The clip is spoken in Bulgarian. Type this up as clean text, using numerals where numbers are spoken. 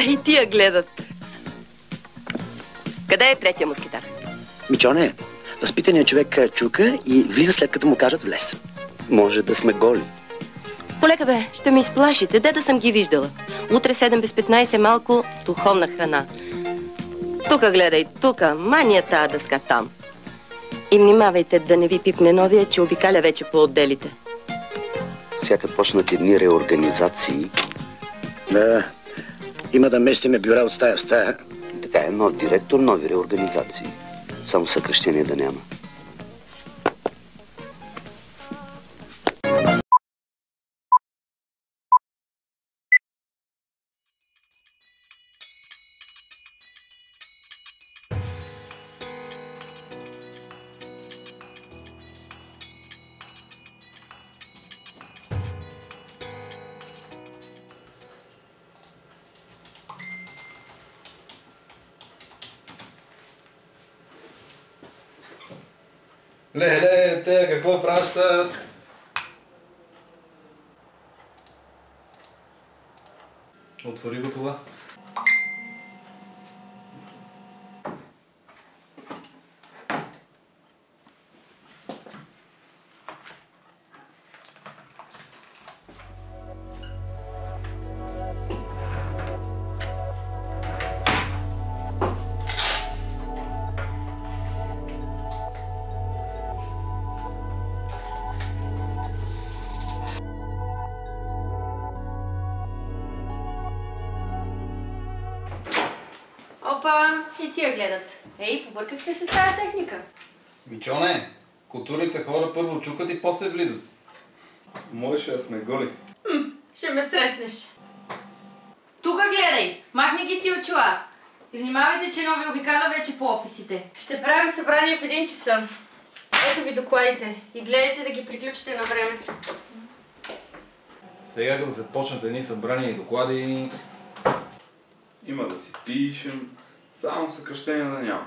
И тия гледат. Къде е третия мускетар? Мичоне, възпитаният човек чука и влиза след като му кажат влез. Може да сме голи. Полека бе, ще ме изплашите. Де да съм ги виждала. Утре 7 без 15 малко духовна храна. Тука гледай, тука. Мания тая дъска там. И внимавайте да не ви пипне новия, че обикаля вече по отделите. Сякат почнат едни реорганизации. Да, има да местиме бюра от стая в стая. Така е, нов директор, нови реорганизации. Само съкръщение да няма. Леле, те какво пращат? Отвори го това. Опа, и тия гледат. Ей, побъркахте се с тая техника. Мичоне, културните хора първо чукат и после влизат. Можеше да сме голи. Ще ме стреснеш. Тука гледай, махни ги ти очила. И внимавайте, че нови обикаля вече по офисите. Ще прави събрание в 1 часа. Ето ви докладите и гледайте да ги приключите на време. Сега като се почнат едни събрания и доклади... Има да си пишем, само съкръщения да няма.